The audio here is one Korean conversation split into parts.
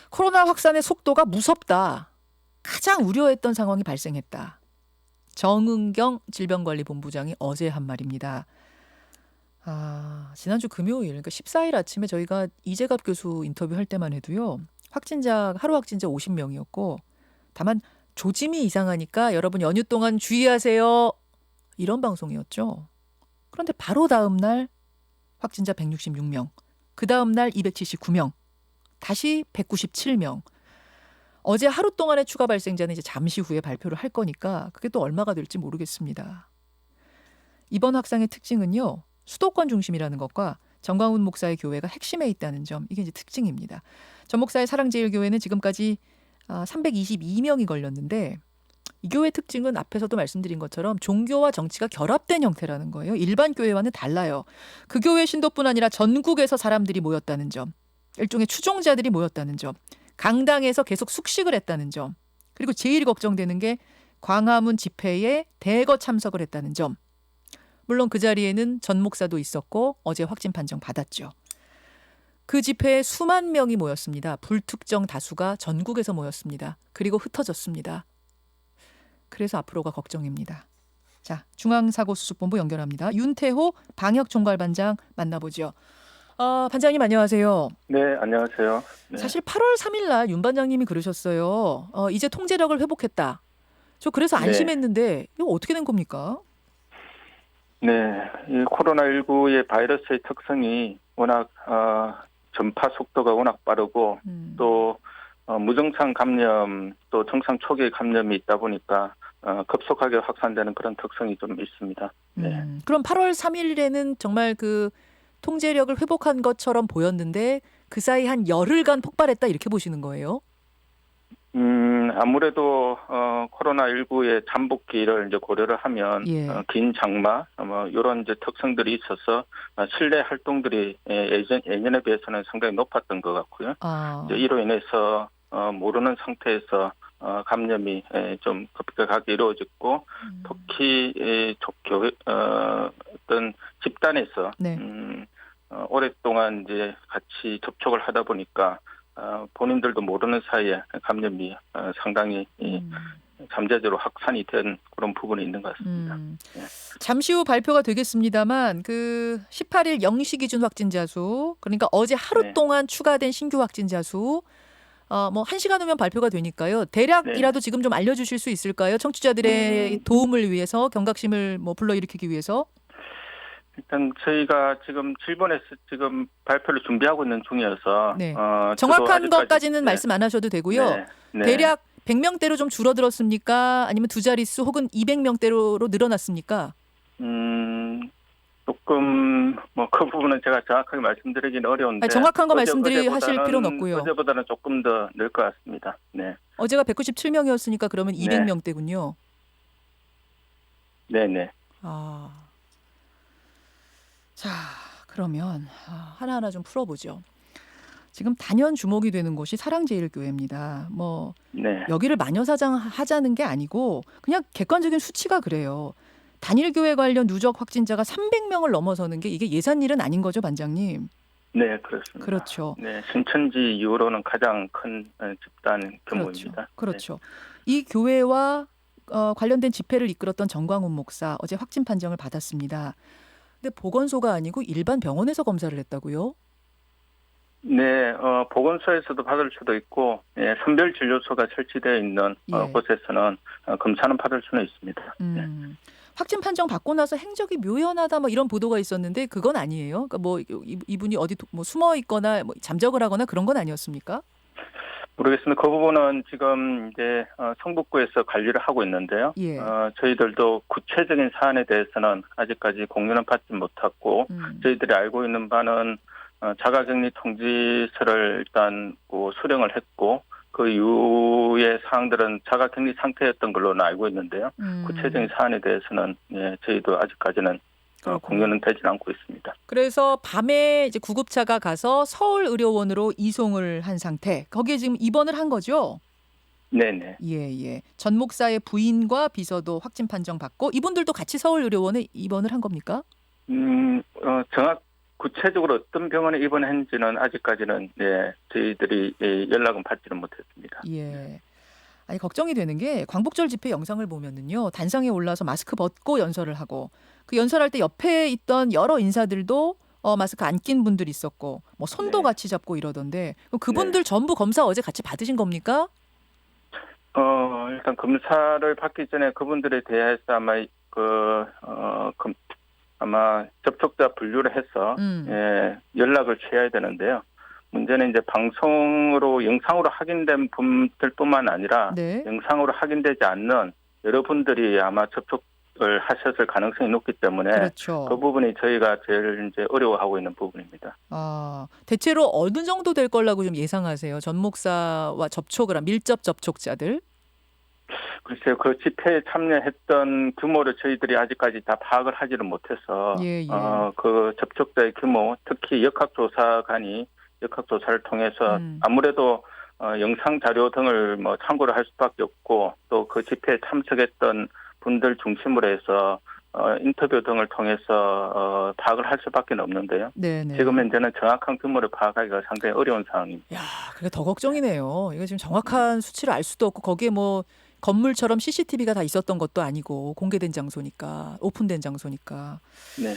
코로나 확산의 속도가 무섭다. 가장 우려했던 상황이 발생했다. 정은경 질병관리본부장이 어제 한 말입니다. 지난주 금요일, 그러니까 14일 아침에 저희가 이재갑 교수 인터뷰할 때만 해도요. 하루 확진자 50명이었고 다만 조짐이 이상하니까 여러분 연휴 동안 주의하세요. 이런 방송이었죠. 그런데 바로 다음 날 확진자 166명, 그 다음 날 279명, 다시 197명. 어제 하루 동안의 추가 발생자는 이제 잠시 후에 발표를 할 거니까 그게 또 얼마가 될지 모르겠습니다. 이번 확산의 특징은요. 수도권 중심이라는 것과 정광훈 목사의 교회가 핵심에 있다는 점, 이게 이제 특징입니다. 전 목사의 사랑제일교회는 지금까지 322명이 걸렸는데 이 교회 특징은 앞에서도 말씀드린 것처럼 종교와 정치가 결합된 형태라는 거예요. 일반 교회와는 달라요. 그 교회 신도뿐 아니라 전국에서 사람들이 모였다는 점, 일종의 추종자들이 모였다는 점, 강당에서 계속 숙식을 했다는 점, 그리고 제일 걱정되는 게 광화문 집회에 대거 참석을 했다는 점. 물론 그 자리에는 전 목사도 있었고 어제 확진 판정 받았죠. 그 집회에 수만 명이 모였습니다. 불특정 다수가 전국에서 모였습니다. 그리고 흩어졌습니다. 그래서 앞으로가 걱정입니다. 자, 중앙사고수습본부 연결합니다. 윤태호 방역총괄반장 만나보죠. 반장님 안녕하세요. 네, 안녕하세요. 네. 사실 8월 3일 날 윤 반장님이 그러셨어요. 이제 통제력을 회복했다. 저 그래서 안심했는데 이거 어떻게 된 겁니까? 네, 이 코로나19의 바이러스의 특성이 워낙 전파 속도가 워낙 빠르고 또 무증상 감염 또 증상 초기 감염이 있다 보니까 급속하게 확산되는 그런 특성이 좀 있습니다. 네. 그럼 8월 3일에는 정말 그 통제력을 회복한 것처럼 보였는데 그 사이 한 열흘간 폭발했다 이렇게 보시는 거예요? 아무래도 코로나19의 잠복기를 이제 고려를 하면 긴 장마 이런 이제 특성들이 있어서 실내 활동들이 예년에 비해서는 상당히 높았던 것 같고요. 이제 이로 인해서 모르는 상태에서 감염이 좀 급격하게 이루어졌고 특히 교회 어떤 집단에서 오랫동안 이제 같이 접촉을 하다 보니까 본인들도 모르는 사이에 감염이 상당히 잠재적으로 확산이 된 그런 부분이 있는 것 같습니다. 잠시 후 발표가 되겠습니다만 그 18일 0시 기준 확진자 수, 그러니까 어제 하루 동안 추가된 신규 확진자 수, 뭐 1시간 후면 발표가 되니까요. 대략이라도 지금 좀 알려주실 수 있을까요? 청취자들의 도움을 위해서, 경각심을 뭐 불러일으키기 위해서. 일단 저희가 지금 질본에서 지금 발표를 준비하고 있는 중이어서 정확한 것까지는 말씀 안 하셔도 되고요. 대략 100명대로 좀 줄어들었습니까? 아니면 두 자릿수 혹은 200명대로 늘어났습니까? 조금 뭐 그 부분은 제가 정확하게 말씀드리기는 어려운데 정확한 거 하실 필요는 없고요. 어제보다는 조금 더 늘 것 같습니다. 네. 어제가 197명이었으니까 그러면 200명대군요. 네네. 자, 그러면 하나하나 좀 풀어보죠. 지금 단연 주목이 되는 곳이 사랑제일교회입니다. 여기를 마녀사장 하자는 게 아니고 그냥 객관적인 수치가 그래요. 단일교회 관련 누적 확진자가 300명을 넘어서는 게 이게 예산 일은 아닌 거죠, 반장님? 네, 그렇습니다. 그렇죠. 네, 신천지 이후로는 가장 큰 집단 규모입니다. 그렇죠. 이 교회와 관련된 집회를 이끌었던 정광훈 목사 어제 확진 판정을 받았습니다. 근데 보건소가 아니고 일반 병원에서 검사를 했다고요? 네, 보건소에서도 받을 수도 있고 선별 진료소가 설치되어 있는 곳에서는 검사는 받을 수는 있습니다. 확진 판정 받고 나서 행적이 묘연하다 뭐 이런 보도가 있었는데 그건 아니에요? 그러니까 뭐 이분이 어디 뭐 숨어 있거나 뭐 잠적을 하거나 그런 건 아니었습니까? 모르겠습니다. 그 부분은 지금 이제 성북구에서 관리를 하고 있는데요. 저희들도 구체적인 사안에 대해서는 아직까지 공유는 받지 못했고 저희들이 알고 있는 바는 자가격리 통지서를 일단 수령을 했고 그 이후의 사항들은 자가격리 상태였던 걸로는 알고 있는데요. 구체적인 사안에 대해서는 저희도 아직까지는 공유는 되지 않고 있습니다. 그래서 밤에 이제 구급차가 가서 서울의료원으로 이송을 한 상태. 거기에 지금 입원을 한 거죠? 네네. 예. 전 목사의 부인과 비서도 확진 판정 받고 이분들도 같이 서울의료원에 입원을 한 겁니까? 구체적으로 어떤 병원에 입원했는지는 아직까지는 저희들이 연락은 받지는 못했습니다. 예. 아니 걱정이 되는 게 광복절 집회 영상을 보면은요. 단상에 올라서 마스크 벗고 연설을 하고 그 연설할 때 옆에 있던 여러 인사들도 마스크 안 낀 분들이 있었고 뭐 손도 같이 잡고 이러던데 그분들 전부 검사 어제 같이 받으신 겁니까? 일단 검사를 받기 전에 그분들에 대해서 아마 접촉자 분류를 해서 연락을 취해야 되는데요. 문제는 이제 방송으로 영상으로 확인된 분들뿐만 아니라 영상으로 확인되지 않는 여러분들이 아마 접촉을 하셨을 가능성이 높기 때문에 그렇죠. 그 부분이 저희가 제일 이제 어려워하고 있는 부분입니다. 대체로 어느 정도 될 거라고 좀 예상하세요? 전 목사와 접촉을 한 밀접 접촉자들? 글쎄요, 그 집회에 참여했던 규모를 저희들이 아직까지 다 파악을 하지는 못해서 그 접촉자의 규모, 특히 역학조사관이 역학조사를 통해서 아무래도 영상 자료 등을 뭐 참고를 할 수밖에 없고 또 그 집회에 참석했던 분들 중심으로 해서 인터뷰 등을 통해서 파악을 할 수밖에 없는데요. 네네. 지금 현재는 정확한 규모를 파악하기가 상당히 어려운 상황입니다. 야, 그게 더 걱정이네요. 이거 지금 정확한 수치를 알 수도 없고 거기에 뭐 건물처럼 CCTV가 다 있었던 것도 아니고 공개된 장소니까 오픈된 장소니까. 네.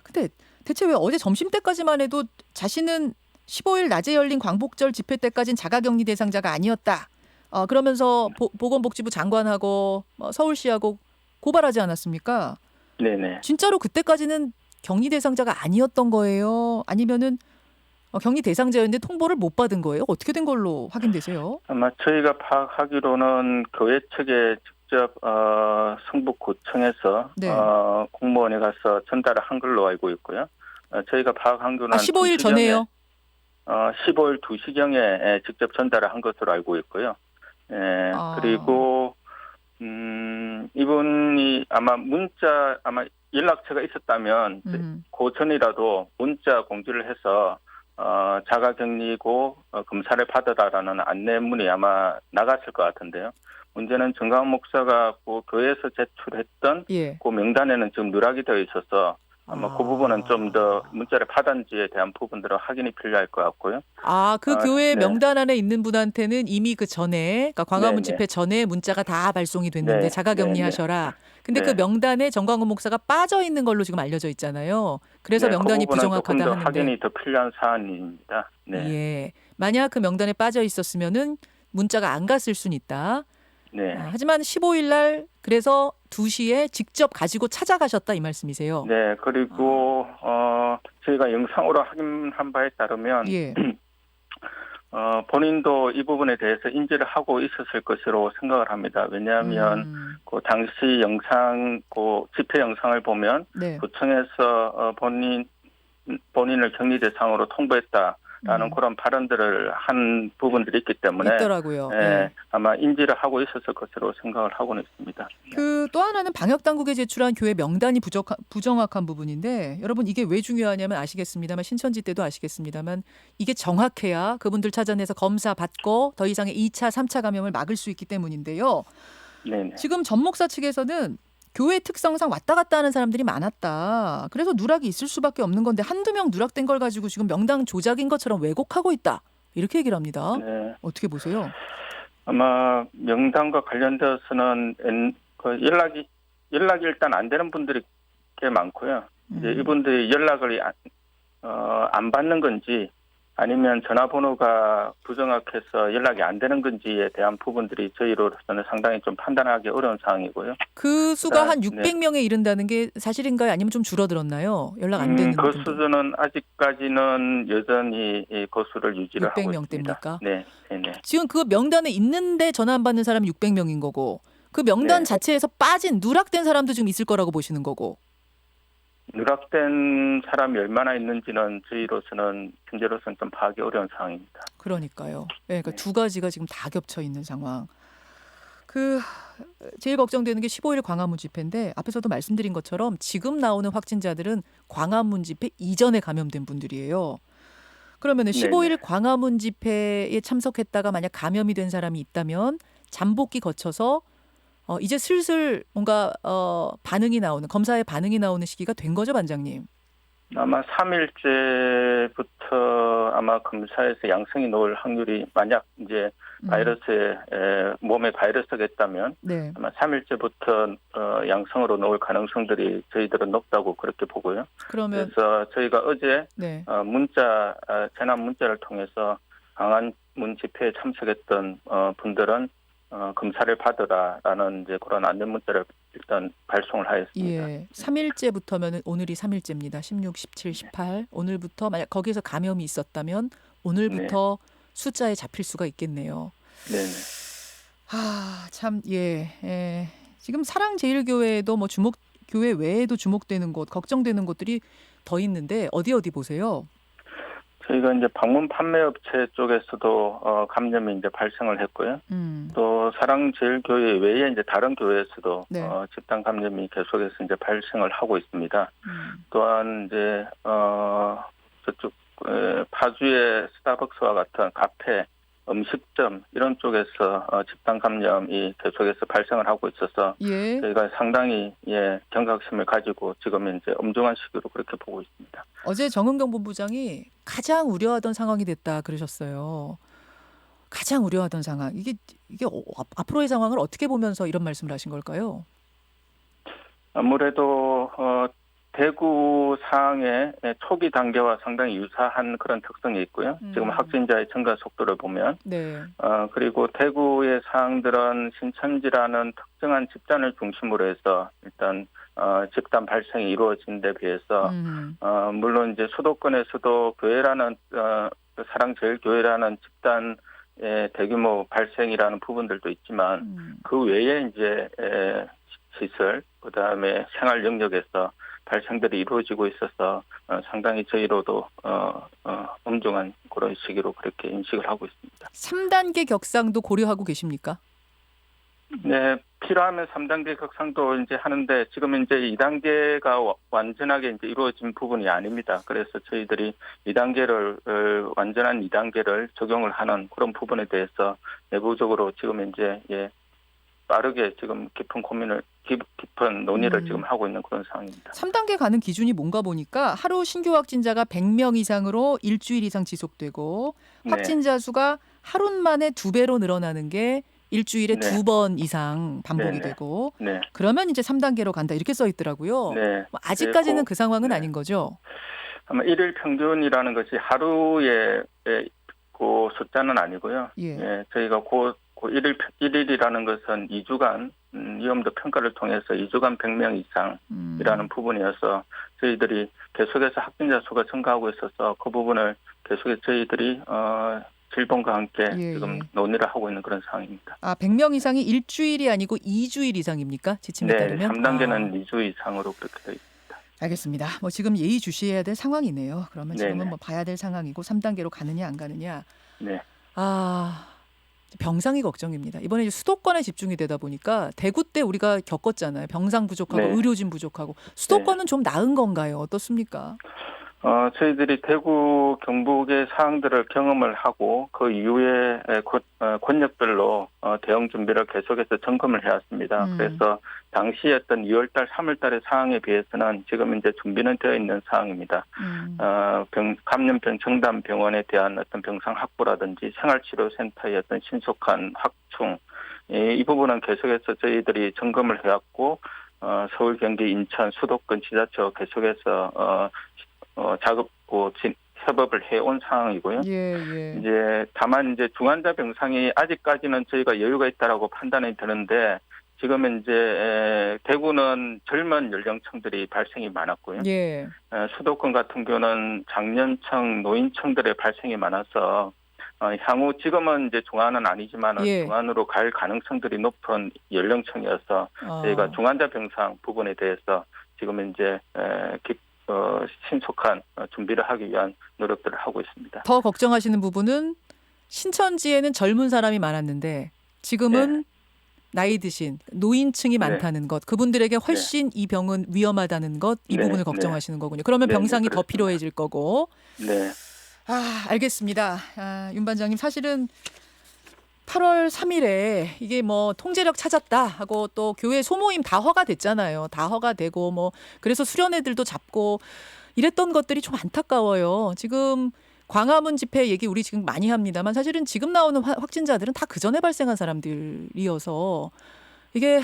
근데 대체 왜 어제 점심때까지만 해도 자신은 15일 낮에 열린 광복절 집회 때까지는 자가격리 대상자가 아니었다. 그러면서 보건복지부 장관하고 서울시하고 고발하지 않았습니까? 네네. 진짜로 그때까지는 격리 대상자가 아니었던 거예요? 아니면은 격리 대상자였는데 통보를 못 받은 거예요? 어떻게 된 걸로 확인되세요? 아마 저희가 파악하기로는 교회 측에 직접 성북구청에서 공무원에 가서 전달을 한 걸로 알고 있고요. 저희가 파악한 거는 15일 전에요? 15일 2시경에 직접 전달을 한 것으로 알고 있고요. 그리고 이분이 아마 연락처가 있었다면 그 전이라도 문자 공지를 해서 자가격리고 검사를 받아라라는 안내문이 아마 나갔을 것 같은데요. 문제는 정광훈 목사가 그 교회에서 제출했던 그 명단에는 지금 누락이 되어 있어서 아마 그 부분은 좀 더 문자를 받았는지에 대한 부분들은 확인이 필요할 것 같고요. 그 교회 명단 안에 있는 분한테는 이미 그 전에, 그러니까 광화문 집회 전에 문자가 다 발송이 됐는데 자가격리하셔라. 근데 그 명단에 정광훈 목사가 빠져 있는 걸로 지금 알려져 있잖아요. 그래서 명단이 그 부정확하다 조금 더 하는데. 확인이 더 필요한 사안입니다. 만약 그 명단에 빠져 있었으면은 문자가 안 갔을 수는 있다. 하지만 15일 날 그래서 2시에 직접 가지고 찾아가셨다 이 말씀이세요. 네. 그리고 저희가 영상으로 확인한 바에 따르면 본인도 이 부분에 대해서 인지를 하고 있었을 것으로 생각을 합니다. 왜냐하면 그 당시 집회 영상을 보면 구청에서 본인을 격리 대상으로 통보했다라는 그런 발언들을 한 부분들이 있기 때문에 있더라고요. 아마 인지를 하고 있었을 것으로 생각을 하고는 있습니다. 또 하나는 방역 당국에 제출한 교회 명단이 부정확한 부분인데 여러분 이게 왜 중요하냐면 아시겠습니다만 신천지 때도 아시겠습니다만 이게 정확해야 그분들 찾아내서 검사 받고 더 이상의 2차, 3차 감염을 막을 수 있기 때문인데요. 지금 전 목사 측에서는 교회 특성상 왔다 갔다 하는 사람들이 많았다. 그래서 누락이 있을 수밖에 없는 건데 한두 명 누락된 걸 가지고 지금 명단 조작인 것처럼 왜곡하고 있다. 이렇게 얘기를 합니다. 어떻게 보세요? 아마 명단과 관련되어서는 연락이 일단 안 되는 분들이 꽤 많고요. 이제 이분들이 연락을 안 받는 건지 아니면 전화번호가 부정확해서 연락이 안 되는 건지에 대한 부분들이 저희로서는 상당히 좀 판단하기 어려운 상황이고요. 그 수가 한 600명에 이른다는 게 사실인가요? 아니면 좀 줄어들었나요? 연락 안 되는 그 수준은 아직까지는 여전히 그 수를 유지를 하고 있습니다. 600명대입니까? 네. 지금 그 명단에 있는데 전화 안 받는 사람이 600명인 거고 그 명단 자체에서 누락된 사람도 지금 있을 거라고 보시는 거고. 누락된 사람이 얼마나 있는지는 저희로서는 현재로서는 좀 파악이 어려운 상황입니다. 그러니까요. 그러니까 두 가지가 지금 다 겹쳐 있는 상황. 제일 걱정되는 게 15일 광화문 집회인데 앞에서도 말씀드린 것처럼 지금 나오는 확진자들은 광화문 집회 이전에 감염된 분들이에요. 그러면은 15일 광화문 집회에 참석했다가 만약 감염이 된 사람이 있다면 잠복기 거쳐서 이제 슬슬 뭔가 반응이 나오는 검사의 반응이 나오는 시기가 된 거죠, 반장님? 아마 3일째부터 아마 검사에서 양성이 나올 확률이 만약 이제 몸에 바이러스가 있다면 네. 아마 3일째부터 양성으로 나올 가능성들이 저희들은 높다고 그렇게 보고요. 그래서 저희가 어제 네. 재난 문자를 통해서 광화문 집회에 참석했던 분들은 검사를 받으라라는 이제 그런 안내 문자를 일단 발송을 하였습니다. 예. 3일째부터면 오늘이 3일째입니다. 16, 17, 18. 오늘부터 만약 거기서 감염이 있었다면 오늘부터 네. 숫자에 잡힐 수가 있겠네요. 네. 참 예. 지금 사랑제일교회도 뭐 교회 외에도 주목되는 곳, 걱정되는 곳들이 더 있는데 어디 보세요? 저희가 이제 방문 판매업체 쪽에서도 감염이 이제 발생을 했고요. 또 사랑제일교회 외에 이제 다른 교회에서도 네. 집단 감염이 계속해서 이제 발생을 하고 있습니다. 또한 이제 저쪽 파주의 스타벅스와 같은 카페, 음식점 이런 쪽에서 집단 감염이 계속해서 발생을 하고 있어서 예. 저희가 상당히 경각심을 가지고 지금 이제 엄중한 시기로 그렇게 보고 있습니다. 어제 정은경 본부장이 가장 우려하던 상황이 됐다 그러셨어요. 가장 우려하던 상황. 이게 앞으로의 상황을 어떻게 보면서 이런 말씀을 하신 걸까요? 아무래도 대구 상황의 초기 단계와 상당히 유사한 그런 특성이 있고요. 지금 확진자의 증가 속도를 보면. 네. 그리고 대구의 상황들은 신천지라는 특정한 집단을 중심으로 해서 일단 집단 발생이 이루어진 데 비해서 물론 이제 수도권에서도 교회라는 사랑제일교회라는 집단의 대규모 발생이라는 부분들도 있지만 그 외에 이제 시설 그다음에 생활 영역에서 발생들이 이루어지고 있어서 상당히 저희로도 엄중한 그런 시기로 그렇게 인식을 하고 있습니다. 3단계 격상도 고려하고 계십니까? 네, 필요하면 3단계 격상도 이제 하는데 지금 이제 2단계가 완전하게 이제 이루어진 부분이 아닙니다. 그래서 저희들이 2단계를 완전한 2단계를 적용을 하는 그런 부분에 대해서 내부적으로 지금 이제 빠르게 지금 깊은 논의를 지금 하고 있는 그런 상황입니다. 3단계 가는 기준이 뭔가 보니까 하루 신규 확진자가 100명 이상으로 일주일 이상 지속되고 네. 확진자 수가 하루 만에 2배로 늘어나는 게 일주일에 네. 2번 이상 반복이 네네. 되고 네. 그러면 이제 3단계로 간다 이렇게 써 있더라고요. 네. 아직까지는 그 상황은 네. 아닌 거죠? 아마 일일 평균이라는 것이 하루의 그 숫자는 아니고요. 예. 저희가 일일이라는 것은 2주간 위험도 평가를 통해서 2주간 100명 이상이라는 부분이어서 저희들이 계속해서 확진자 수가 증가하고 있어서 그 부분을 계속해서 저희들이 질본과 함께 지금 논의를 하고 있는 그런 상황입니다. 100명 이상이 일주일이 아니고 2주일 이상입니까? 지침에 따르면? 3단계는 2주 이상으로 그렇게 되어 있습니다. 알겠습니다. 뭐 지금 예의주시해야 될 상황이네요. 그러면 지금은 뭐 봐야 될 상황이고 3단계로 가느냐 안 가느냐. 네. 병상이 걱정입니다. 이번에 이제 수도권에 집중이 되다 보니까 대구 때 우리가 겪었잖아요. 병상 부족하고 네. 의료진 부족하고 수도권은 네. 좀 나은 건가요? 어떻습니까? 저희들이 대구 경북의 사항들을 경험을 하고 그 이후에 권역별로 대응 준비를 계속해서 점검을 해왔습니다. 그래서 당시 어떤 2월달, 3월달의 상황에 비해서는 지금 이제 준비는 되어 있는 상황입니다. 감염병 청담 병원에 대한 어떤 병상 확보라든지 생활치료센터의 어떤 신속한 확충 이 부분은 계속해서 저희들이 점검을 해왔고 서울, 경기, 인천, 수도권 지자체 계속해서 협업을 해온 상황이고요. 이제 다만 이제 중환자 병상이 아직까지는 저희가 여유가 있다라고 판단이 되는데 지금은 이제 대구는 젊은 연령층들이 발생이 많았고요. 수도권 같은 경우는 장년층, 노인층들의 발생이 많아서 향후 지금은 이제 중환은 아니지만 중환으로 갈 가능성들이 높은 연령층이어서 저희가 중환자 병상 부분에 대해서 지금 이제 신속한 준비를 하기 위한 노력들을 하고 있습니다. 더 걱정하시는 부분은 신천지에는 젊은 사람이 많았는데 지금은 네. 나이 드신 노인층이 많다는 것, 그분들에게 훨씬 이 병은 위험하다는 것, 이 부분을 걱정하시는 거군요. 그러면 병상이 더 필요해질 거고. 네. 알겠습니다. 윤 반장님 사실은 8월 3일에 이게 뭐 통제력 찾았다 하고 또 교회 소모임 다 허가됐잖아요. 다 허가되고 뭐 그래서 수련회들도 잡고 이랬던 것들이 좀 안타까워요. 지금 광화문 집회 얘기 우리 지금 많이 합니다만 사실은 지금 나오는 확진자들은 다 그 전에 발생한 사람들이어서 이게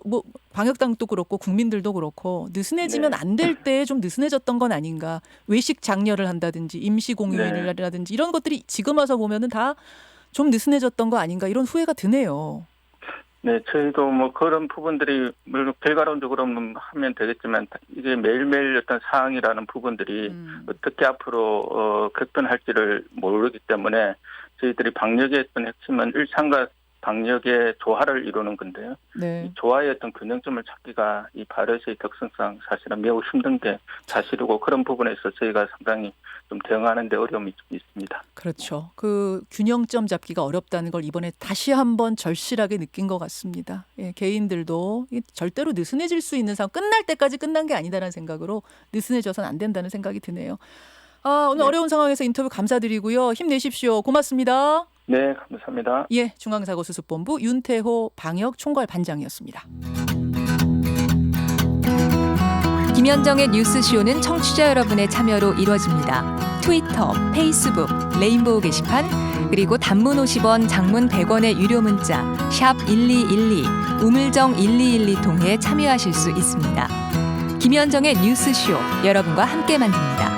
뭐 방역당도 그렇고 국민들도 그렇고 느슨해지면 안 될 때 좀 느슨해졌던 건 아닌가. 외식 장려를 한다든지 임시 공휴일이라든지 이런 것들이 지금 와서 보면은 다 좀 느슨해졌던 거 아닌가 이런 후회가 드네요. 네, 저희도 뭐 그런 부분들이 물론 결과론적으로 하면 되겠지만 이게 매일매일 어떤 사항이라는 부분들이 어떻게 앞으로 격변할지를 모르기 때문에 저희들이 방역의 어떤 핵심은 일상과 방역의 조화를 이루는 건데요. 네. 이 조화의 어떤 균형점을 찾기가 이 바이러스의 특성상 사실은 매우 힘든 게 사실이고 그런 부분에서 저희가 상당히 좀 대응하는 데 어려움이 좀 있습니다. 그렇죠. 그 균형점 잡기가 어렵다는 걸 이번에 다시 한번 절실하게 느낀 것 같습니다. 예, 개인들도 절대로 느슨해질 수 있는 상황, 끝날 때까지 끝난 게 아니다라는 생각으로 느슨해져서는 안 된다는 생각이 드네요. 오늘 어려운 상황에서 인터뷰 감사드리고요. 힘내십시오. 고맙습니다. 네, 감사합니다. 예, 중앙사고수습본부 윤태호 방역총괄반장이었습니다. 김현정의 뉴스쇼는 청취자 여러분의 참여로 이루어집니다. 트위터, 페이스북, 레인보우 게시판, 그리고 단문 50원, 장문 100원의 유료 문자 샵 1212, 우물정 1212 통해 참여하실 수 있습니다. 김현정의 뉴스쇼, 여러분과 함께 만듭니다.